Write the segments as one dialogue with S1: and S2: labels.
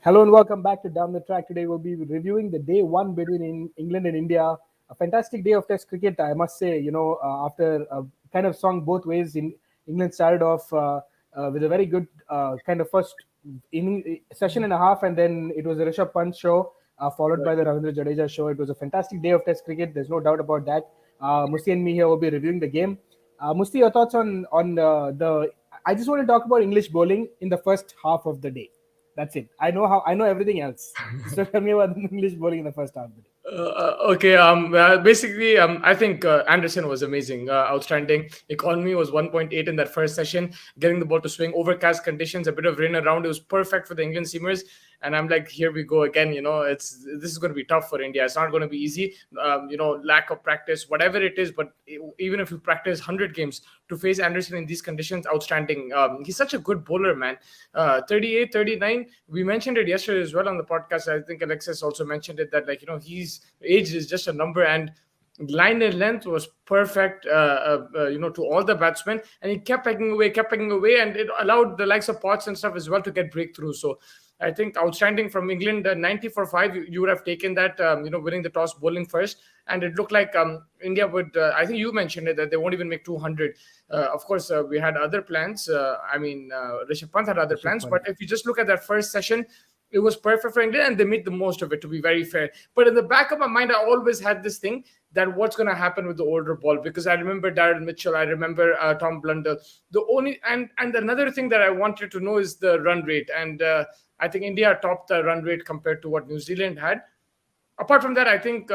S1: Hello and welcome back to Down the Track. Today we'll be reviewing the day one between England and India. A fantastic day of Test cricket, I must say. After kind of swung both ways, England started off with a very good kind of first inning session and a half, and then it was a Rishabh Pant show, followed by the Ravindra Jadeja show. It was a fantastic day of Test cricket. There's no doubt about that. Musti and me here will be reviewing the game. Musti, your thoughts on the? I just want to talk about English bowling in the first half of the day. That's it. I know everything else. So tell me about the English bowling in the first half of the day.
S2: Okay. Basically, I think Anderson was amazing, outstanding. Economy was 1.8 in that first session. Getting the ball to swing, overcast conditions, a bit of rain around. It was perfect for the England seamers. And I'm like, here we go again. This is going to be tough for India. It's not going to be easy. Lack of practice, whatever it is. But even if you practice 100 games to face Anderson in these conditions, outstanding. He's such a good bowler, man. 38, 39. We mentioned it yesterday as well on the podcast. I think Alexis also mentioned it that he's age is just a number, and line and length was perfect to all the batsmen, and he kept pegging away, and it allowed the likes of Potts and stuff as well to get breakthroughs. So I think outstanding from England. 90 for 5, you would have taken that, winning the toss, bowling first, and it looked like India would. I think you mentioned it that they won't even make 200. Of course, we had other plans. Rishabh Pant had other plans, but if you just look at that first session, it was perfect for England, and they made the most of it, to be very fair. But in the back of my mind, I always had this thing that what's going to happen with the older ball, because I remember Darren Mitchell, I remember Tom Blundell. And another thing that I wanted to know is the run rate, and I think India topped the run rate compared to what New Zealand had. Apart from that, I think.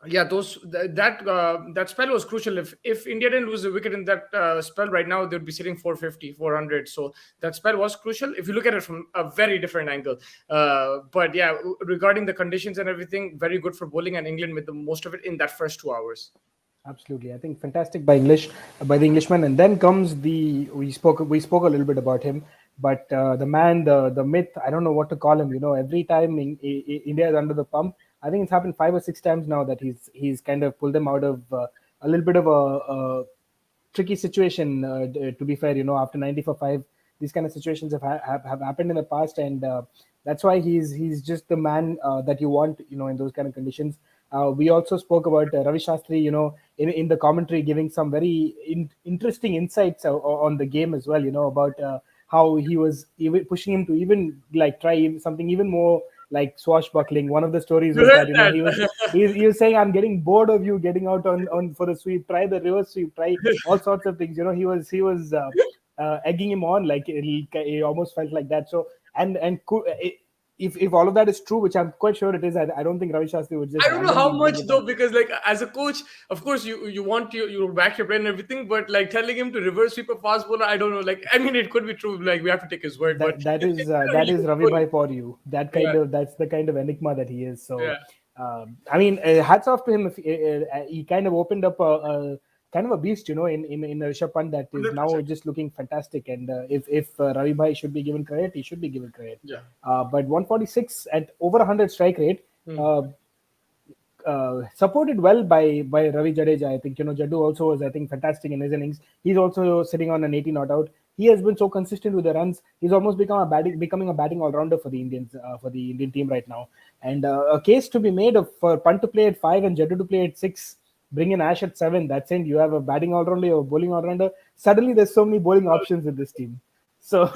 S2: That spell was crucial. If India didn't lose a wicket in that spell, right now they'd be sitting 450, 400. So that spell was crucial if you look at it from a very different angle. But yeah, regarding the conditions and everything, very good for bowling, and England made the most of it in that first 2 hours.
S1: Absolutely, I think fantastic by the Englishman, and then comes we spoke a little bit about him, but the man, the myth. I don't know what to call him. Every time India is under the pump, I think it's happened 5 or 6 times now that he's kind of pulled them out of a little bit of a tricky situation. To be fair, after 90 for 5, these kind of situations have happened in the past, and that's why he's just the man that you want, in those kind of conditions. We also spoke about Ravi Shastri, in the commentary, giving some very interesting insights on the game as well. About how he was even pushing him to even like try something even more like swashbuckling. One of the stories was that he was saying, "I'm getting bored of you getting out on for the sweep. Try the reverse sweep. Try all sorts of things." He was egging him on, like it almost felt like that. So if all of that is true, which I'm quite sure it is, I don't think Ravi Shastri would just.
S2: I don't know how much though, because like as a coach, of course you want you back your brain and everything, but like telling him to reverse sweep a fast bowler, I don't know. Like I mean, it could be true. Like we have to take his word, but
S1: that is Ravi Bhai for you. That's the kind of enigma that he is. So hats off to him. If he kind of opened up a kind of a beast, in Rishabh Pant that is 100%. Now just looking fantastic. And if Ravi Bhai should be given credit, he should be given credit.
S2: Yeah.
S1: But 146 at over 100 strike rate, supported well by Ravi Jadeja. I think Jaddu also was, I think, fantastic in his innings. He's also sitting on an 80 not out. He has been so consistent with the runs. He's almost becoming a batting all rounder for the Indians, for the Indian team right now. And a case to be made for Pant to play at 5 and Jaddu to play at 6. Bring in Ash at 7. That's it. You have a batting all-rounder, you have a bowling all-rounder. Suddenly, there's so many bowling options in this team. So,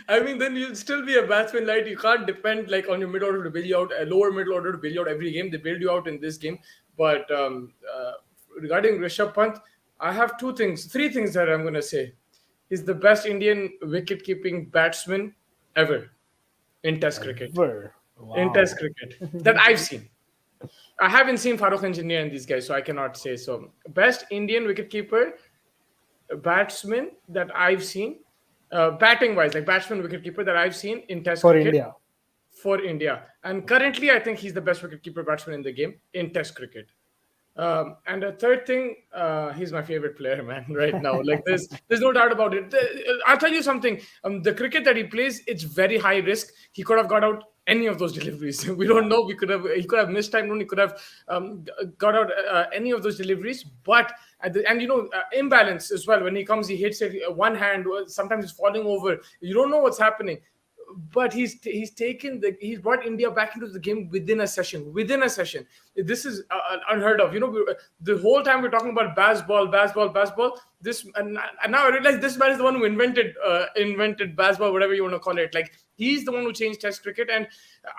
S2: I mean, then you'll still be a batsman, right? You can't depend like on your mid order to bail you out, a lower middle order to bail you out every game. They bailed you out in this game. But regarding Rishabh Pant, I have three things that I'm going to say. He's the best Indian wicket-keeping batsman ever in Test cricket.
S1: Wow.
S2: In Test cricket that I've seen. I haven't seen Farooq Engineer and these guys, so I cannot say so. Best Indian wicketkeeper batsman that I've seen, batting wise, like batsman wicketkeeper that I've seen in Test cricket for India. And currently, I think he's the best wicketkeeper batsman in the game in Test cricket. And the third thing, he's my favorite player, man, right now. Like there's no doubt about it. I'll tell you something. The cricket that he plays, it's very high risk. He could have got out any of those deliveries. We don't know. He could have missed time. He could have got out any of those deliveries. But imbalance as well. When he comes, he hits it one hand. Sometimes he's falling over. You don't know what's happening. but he's brought India back into the game within a session. Within a session, this is unheard of. The whole time we're talking about baseball. This and now I realize this man is the one who invented baseball, whatever you want to call it. Like, he's the one who changed Test cricket, and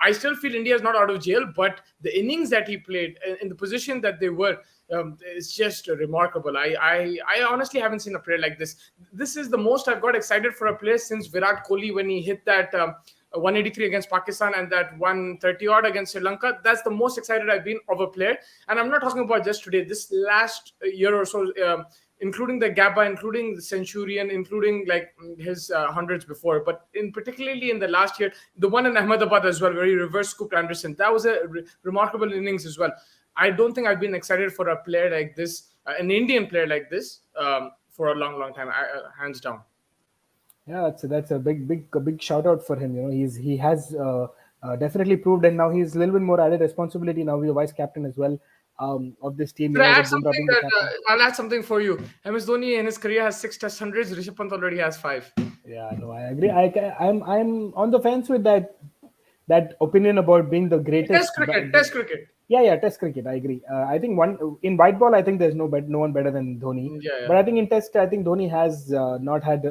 S2: I still feel India is not out of jail. But the innings that he played in the position that they were, it's just remarkable. I honestly haven't seen a player like this. This is the most I've got excited for a player since Virat Kohli, when he hit that 183 against Pakistan and that 130 odd against Sri Lanka. That's the most excited I've been of a player. And I'm not talking about just today. This last year or so, including the Gabba, including the Centurion, including like his hundreds before, but particularly in the last year, the one in Ahmedabad as well, where he reverse scooped Anderson. That was a remarkable innings as well. I don't think I've been excited for a player like this, an Indian player like this, for a long time, hands down.
S1: Yeah, that's a big shout out for him. He has definitely proved, and now he's a little bit more added responsibility. Now he's a vice captain as well of this team.
S2: But I
S1: With Bumrah being the captain.
S2: I'll add something for you. MS Dhoni in his career has 6 Test hundreds. Rishabh Pant already has 5.
S1: Yeah, no, I agree. I'm on the fence with that opinion about being the greatest.
S2: Test cricket.
S1: Yeah, Test cricket. I agree. I think in white ball, I think there's no one better than Dhoni.
S2: Yeah.
S1: But I think in Test, I think Dhoni has not had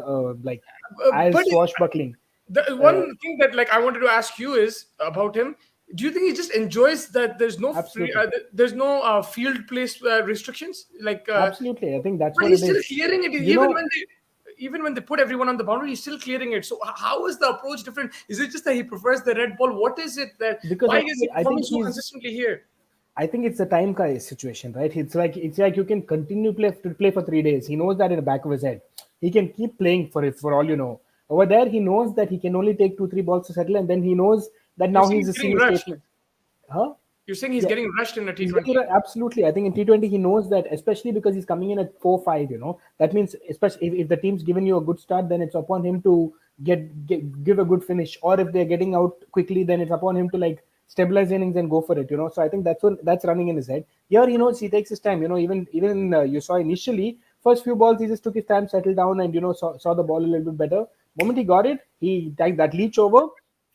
S1: as swashbuckling.
S2: The one thing that I wanted to ask you is about him. Do you think he just enjoys that there's no field place restrictions?
S1: Absolutely, I think that's what
S2: he's
S1: it
S2: still
S1: is.
S2: clearing it. Even when they put everyone on the boundary, he's still clearing it. So how is the approach different? Is it just that he prefers the red ball? What is it that? Why is he performing so consistently here?
S1: I think it's a time situation, right? It's like you can continue to play for 3 days. He knows that in the back of his head. He can keep playing for it for all you know. Over there, he knows that he can only take 2-3 balls to settle, and then he knows that now he's a senior statesman. Huh?
S2: You're saying he's getting rushed in a T20?
S1: Absolutely. I think in T20 he knows that, especially because he's coming in at 4-5. That means, especially if the team's given you a good start, then it's upon him to give a good finish. Or if they're getting out quickly, then it's upon him to stabilize innings and go for it. So I think that's running in his head. Here he knows he takes his time. Even you saw initially first few balls he just took his time, settled down, and saw the ball a little bit better. Moment he got it, he took that leech over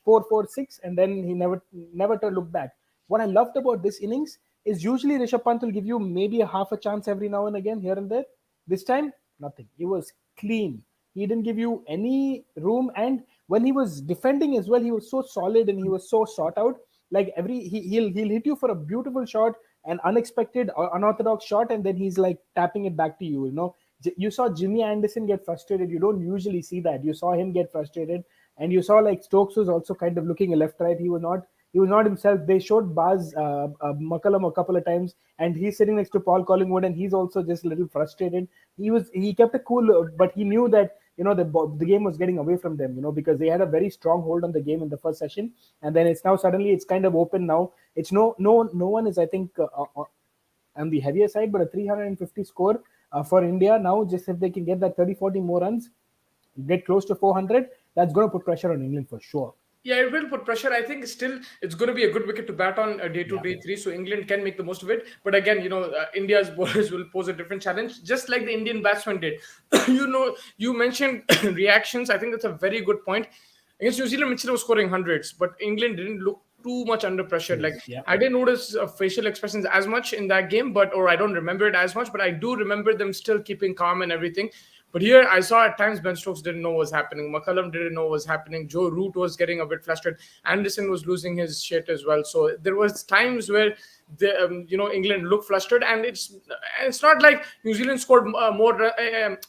S1: 4-4-6, and then he never to look back. What I loved about this innings is usually Rishabh Pant will give you maybe a half a chance every now and again, here and there. This time, nothing. He was clean. He didn't give you any room. And when he was defending as well, he was so solid and he was so sought out. He'll hit you for a beautiful shot, an unexpected or unorthodox shot, and then he's tapping it back to you. You saw Jimmy Anderson get frustrated. You don't usually see that. You saw him get frustrated, and you saw Stokes was also kind of looking left, right. He was not himself. They showed Baz McCullum a couple of times, and he's sitting next to Paul Collingwood, and he's also just a little frustrated. He kept it cool, but he knew that the game was getting away from them, because they had a very strong hold on the game in the first session, and then it's now suddenly it's kind of open now. It's no one is, I think, on the heavier side, but a 350 score for India now. Just if they can get that 30-40 more runs, get close to 400, that's going to put pressure on England for sure.
S2: Yeah, it will put pressure. I think still it's going to be a good wicket to bat on day 2, day 3, so England can make the most of it. But again, India's bowlers will pose a different challenge, just like the Indian batsmen did. You mentioned reactions. I think that's a very good point. Against New Zealand, Mitchell was scoring hundreds, but England didn't look too much under pressure. I didn't notice facial expressions as much in that game, or I don't remember it as much, but I do remember them still keeping calm and everything. But here, I saw at times Ben Stokes didn't know what was happening. McCullum didn't know what was happening. Joe Root was getting a bit flustered. Anderson was losing his shit as well. So there was times where England looked flustered, and it's not like New Zealand scored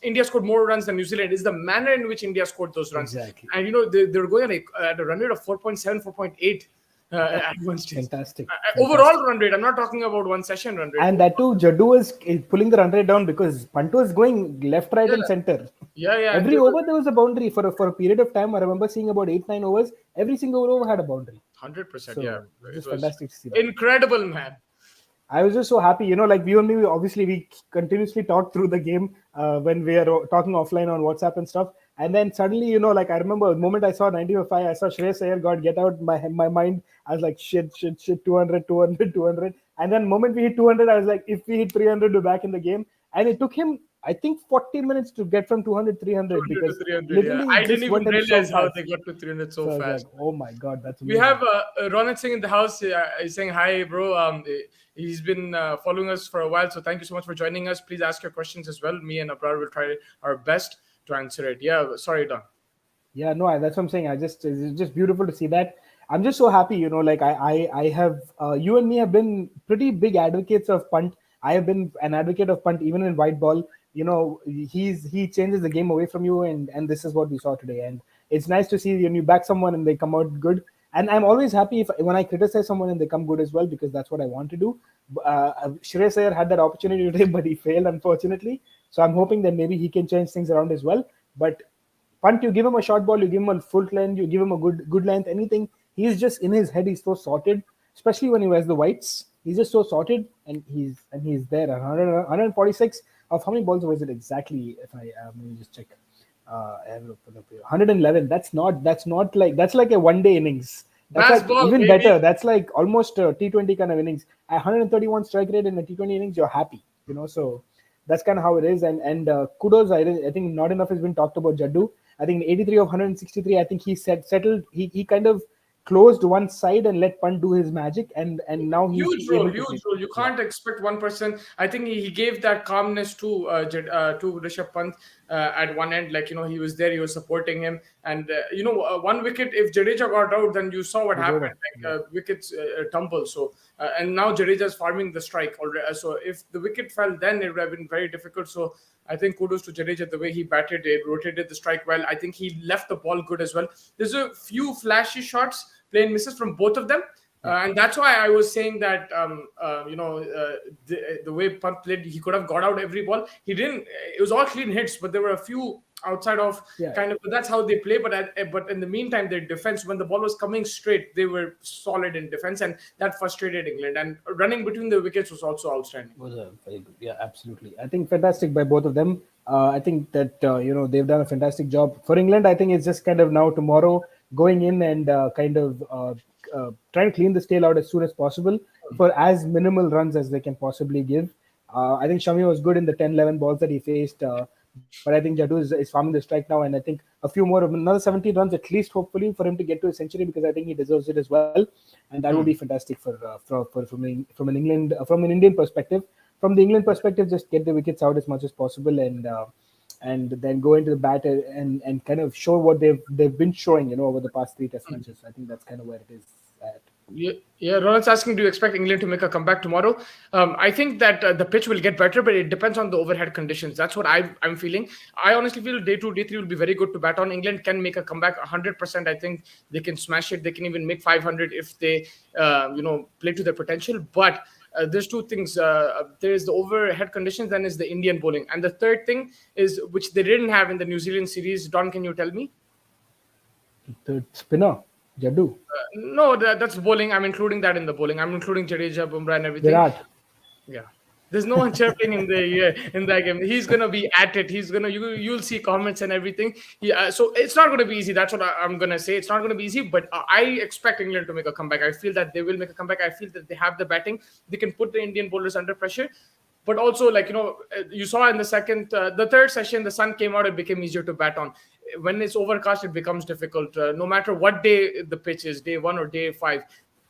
S2: India scored more runs than New Zealand. It's the manner in which India scored those runs.
S1: Exactly.
S2: And they were going at a run rate of 4.7, 4.8. At one stage.
S1: Fantastic.
S2: Overall run rate. I'm not talking about one session run rate.
S1: And that too, Jaddu was pulling the run rate down because Pant was going left, right, and center.
S2: Yeah.
S1: Every over there was a boundary for a period of time. I remember seeing about 8-9 overs. Every single over had a boundary.
S2: 100%.
S1: So,
S2: yeah.
S1: It was fantastic to see that.
S2: Incredible, man.
S1: I was just so happy, you and me, obviously we continuously talk through the game when we are talking offline on WhatsApp and stuff. And then suddenly, I remember the moment I saw 95, I saw Shreyas Iyer got get out my mind. I was like, shit, 200. And then the moment we hit 200, I was like, if we hit 300, we're back in the game. And it took him I think 40 minutes to get from 200 300
S2: 200 to
S1: because
S2: 300. Yeah,
S1: literally
S2: I
S1: it
S2: didn't
S1: just
S2: even
S1: went up so
S2: realize how
S1: fast.
S2: they got to 300 so
S1: So I was like,
S2: fast.
S1: oh my god, that's
S2: We have
S1: amazing.
S2: Ronit Singh in the house. He's saying hi, bro. He's been following us for a while, so thank you so much for joining us. Please ask your questions as well. Me and Abrar will try our best to answer it. Yeah, sorry, Don.
S1: Yeah, no, that's what I'm saying. I just it's just beautiful to see that. I'm just so happy, like I have you and me have been pretty big advocates of punt. I have been an advocate of punt even in white ball. He changes the game away from you, and this is what we saw today. And it's nice to see when you back someone and they come out good. And I'm always happy if when I criticize someone and they come good as well because that's what I want to do. Shreyas Iyer had that opportunity today, but he failed unfortunately. So I'm hoping that maybe he can change things around as well. But punt, you give him a short ball, you give him a full length, you give him a good length, anything. He's just in his head. He's so sorted, especially when he wears the whites. He's just so sorted, and he's there. 146 of how many balls was it exactly? If I let me just check. I have it open up here. 111. That's like a 1 day innings. That's like
S2: Basketball,
S1: even
S2: baby.
S1: better. That's like almost a T20 kind of innings. At 131 strike rate in a T20 innings, you're happy. So that's kind of how it is. And kudos. I think not enough has been talked about Jaddu. I think in 83 of 163, I think he settled. He kind of closed one side and let Punt do his magic, and now he's
S2: Huge role,
S1: able to
S2: huge
S1: play.
S2: role. You
S1: Yeah,
S2: can't expect one person. I think he gave that calmness to Rishabh Pant at one end. Like he was there, he was supporting him, and one wicket. If Jadeja got out, then you saw what
S1: it was
S2: happened.
S1: over.
S2: Like
S1: Yeah,
S2: wickets tumble. So and now Jadeja is farming the strike already. So if the wicket fell, then it would have been very difficult. So I think kudos to Jadeja the way he batted it, rotated the strike well. I think he left the ball good as well. There's a few flashy shots, plain misses from both of them.
S1: yeah,
S2: And that's why I was saying that the way Pant played, he could have got out every ball. He didn't. It was all clean hits, but there were a few outside of
S1: yeah.
S2: kind of. That's how they play. But in the meantime, their defense, when the ball was coming straight, they were solid in defense, and that frustrated England. And running between the wickets was also outstanding.
S1: Was a very good. Yeah, absolutely. I think fantastic by both of them. I think that they've done a fantastic job for England. I think it's just kind of now tomorrow going in and kind of trying to clean the tail out as soon as possible for as minimal runs as they can possibly give. I think Shami was good in the 10-11 balls that he faced, but I think Jaddu is farming the strike now, and I think a few more of another 17 runs at least, hopefully, for him to get to a century because I think he deserves it as well, and that would be fantastic from an England from an Indian perspective. From the England perspective, just get the wickets out as much as possible and then go into the bat and kind of show what they've been showing over the past three test matches. I think that's kind of where it is at.
S2: Yeah, Ronald's asking, do you expect England to make a comeback tomorrow? I think that the pitch will get better, but it depends on the overhead conditions. That's what I'm feeling. I honestly feel day two, day three will be very good to bat on. England can make a comeback 100%. I think they can smash it. They can even make 500 if they, play to their potential. But there's two things. There is the overhead conditions, then is the Indian bowling. And the third thing is, which they didn't have in the New Zealand series. Don, can you tell me?
S1: The spinner, Jaddu,
S2: No, that's bowling. I'm including that in the bowling. I'm including Jadeja, Bumrah, and everything.
S1: Virat.
S2: Yeah, there's no one chirping in that game. He's gonna be at it. He's gonna you'll see comments and everything. Yeah, so it's not gonna be easy. That's what I'm gonna say. It's not gonna be easy, but I expect England to make a comeback. I feel that they will make a comeback. I feel that they have the batting. They can put the Indian bowlers under pressure. But also, you saw in the third session, the sun came out. It became easier to bat on. When it's overcast, it becomes difficult. No matter what day the pitch is, day one or day five,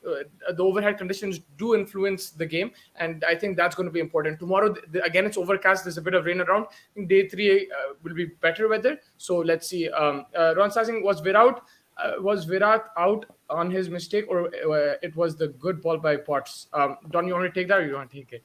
S2: the overhead conditions do influence the game, and I think that's going to be important. Tomorrow, again, it's overcast. There's a bit of rain around. I think day three will be better weather. So let's see. Ron Sasing, was Virat out on his mistake, or it was the good ball by Potts? Don, you want to take that, or you want to take it?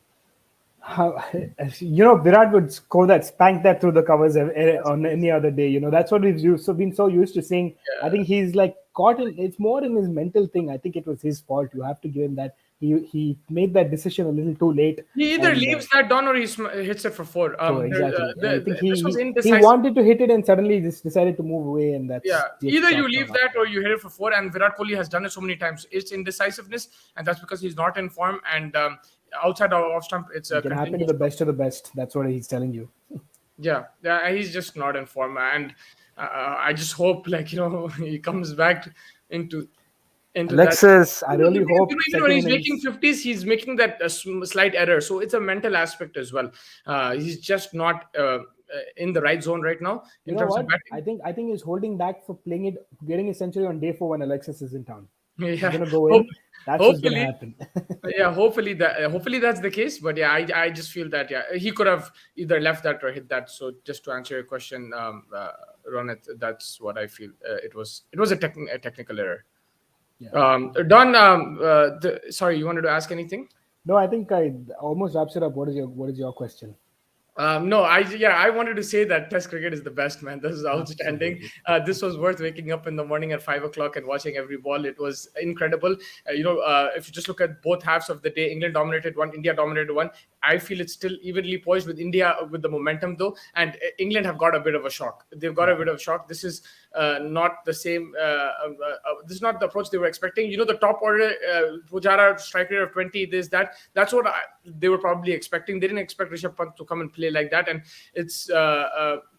S1: How, Virat would score that, spank that through the covers on any other day. That's what we've been so used to seeing. I think he's like caught in. It's more in his mental thing. I think it was his fault. You have to give him that. He made that decision a little too late,
S2: He either
S1: and
S2: leaves that down or hits it for four.
S1: so exactly. And I think
S2: This was
S1: he
S2: indecisive.
S1: wanted to hit it and suddenly just decided to move away, and
S2: Yeah,
S1: that's just
S2: either you
S1: chalked
S2: leave
S1: up.
S2: that or you hit it for four. And Virat Kohli has done it so many times. It's indecisiveness, and that's because he's not in form. And outside of off stump, it's
S1: It
S2: a
S1: can happen to
S2: continuous.
S1: the best of the best. That's what he's telling you.
S2: Yeah, he's just not in form. And I just hope, he comes back into into that.
S1: Alexis, I really
S2: You know,
S1: hope
S2: even when
S1: second
S2: he's making
S1: innings.
S2: 50s, he's making that slight error. So it's a mental aspect as well. He's just not in the right zone right now
S1: You
S2: in
S1: know
S2: terms of
S1: what?
S2: batting.
S1: I think he's holding back for playing it, getting a century on day 4 when Alexis is in town. He's
S2: Yeah,
S1: gonna go
S2: Hope,
S1: in. That's what's gonna
S2: hopefully,
S1: happen.
S2: yeah, hopefully that's the case. But yeah, I just feel that yeah, he could have either left that or hit that. So just to answer your question, Ronit, that's what I feel. It was a technical error.
S1: Yeah.
S2: Don, sorry, you wanted to ask anything?
S1: No, I think I almost wraps it up. What is your question?
S2: No, I wanted to say that Test cricket is the best, man. This is outstanding.
S1: Absolutely.
S2: This was worth waking up in the morning at 5 o'clock and watching every ball. It was incredible. If you just look at both halves of the day, England dominated one, India dominated one. I feel it's still evenly poised with India with the momentum though, and England have got a bit of a shock. They've got
S1: Yeah.
S2: a bit of a shock. This is not the same. This is not the approach they were expecting. You know, the top order, Pujara strike rate of 20. This that. That's what they were probably expecting. They didn't expect Rishabh Pant to come and play like that, and it's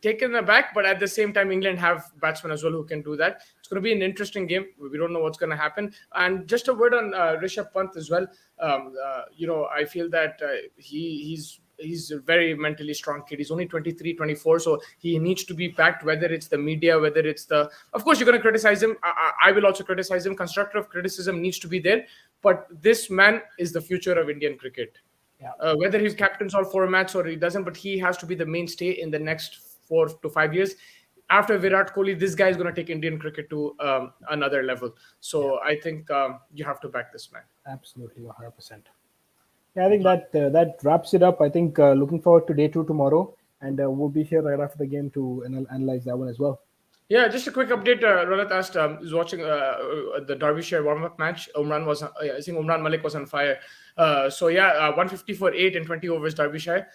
S2: taken aback. But at the same time, England have batsmen as well who can do that. It's going to be an interesting game. We don't know what's going to happen. And just a word on Rishabh Pant as well. I feel that he's a very mentally strong kid. He's only 23, 24, so he needs to be backed, whether it's the media, whether it's the... Of course, you're going to criticize him. I will also criticize him. Constructive criticism needs to be there. But this man is the future of Indian cricket.
S1: Yeah.
S2: Whether he captains all formats or he doesn't, but he has to be the mainstay in the next 4 to 5 years. After Virat Kohli, this guy is going to take Indian cricket to another level. So I think you have to back this man.
S1: Absolutely, 100%. Yeah, I think that wraps it up. I think looking forward to day 2 tomorrow, and we'll be here right after the game to analyze that one as well.
S2: Yeah, just a quick update. Ronit asked, is watching the Derbyshire warm-up match. I think Umran Malik was on fire. 150 for 8 in 20 overs, Derbyshire.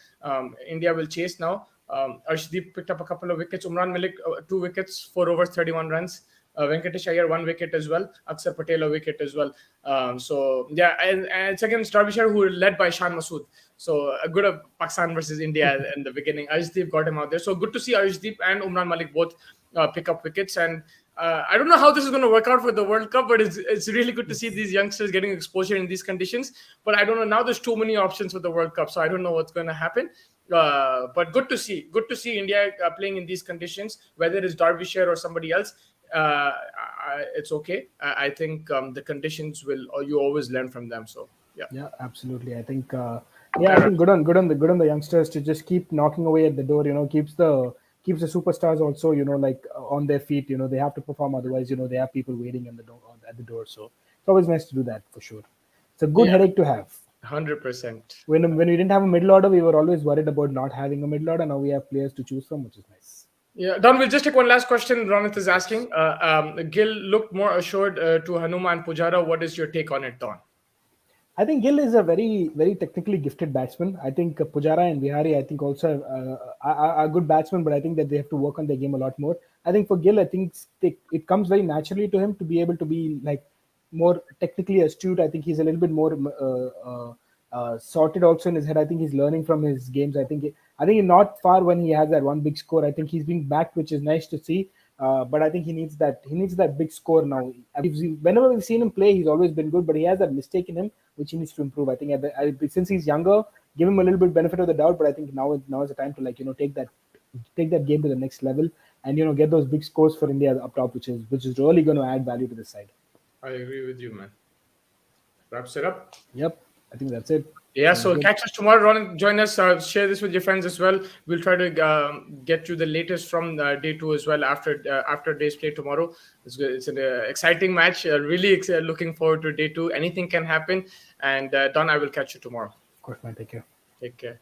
S2: India will chase now. Arshdeep picked up a couple of wickets. Umran Malik, 2 wickets, 4 overs, 31 runs. Venkatesh Iyer, 1 wicket as well. Akshar Patel, a wicket as well. And it's against Derbyshire, who are led by Shan Masood. So a good of Pakistan versus India in the beginning. Arshdeep got him out there. So good to see Arshdeep and Umran Malik both pick up wickets. And I don't know how this is going to work out for the World Cup, but it's really good to see these youngsters getting exposure in these conditions. But I don't know, now there's too many options for the World Cup, so I don't know what's going to happen. But good to see India playing in these conditions, whether it's Derbyshire or somebody else. It's okay. I think the conditions you always learn from them. So
S1: yeah, absolutely. I think I think good on the youngsters to just keep knocking away at the door. Keeps the superstars also like on their feet. They have to perform, otherwise they have people waiting at the door. So it's always nice to do that for sure. It's a good headache to have.
S2: 100%.
S1: When we didn't have a middle order, we were always worried about not having a middle order. Now we have players to choose from, which is nice.
S2: Yeah, Don, we'll just take one last question. Ronit is asking. Gill looked more assured to Hanuma and Pujara. What is your take on it, Don?
S1: I think Gill is a very, very technically gifted batsman. I think Pujara and Vihari, I think also are good batsmen, but I think that they have to work on their game a lot more. I think for Gill, I think it comes very naturally to him to be able to be like more technically astute. I think he's a little bit more sorted also in his head. I think he's learning from his games. I think not far when he has that one big score. I think he's being backed, which is nice to see. But I think he needs that big score now. Whenever we've seen him play, he's always been good, but he has that mistake in him which he needs to improve. I think since he's younger, give him a little bit benefit of the doubt. But I think now is the time to take that game to the next level and get those big scores for India up top, which is really going to add value to the side.
S2: I agree with you, man. Wraps it up.
S1: Yep, I think that's it.
S2: Yeah, so catch us tomorrow. Ron, join us. Share this with your friends as well. We'll try to get you the latest from day 2 as well after day's play tomorrow. It's an exciting match. Really looking forward to day 2. Anything can happen. And Don, I will catch you tomorrow.
S1: Of course, man. Take care.
S2: Take care.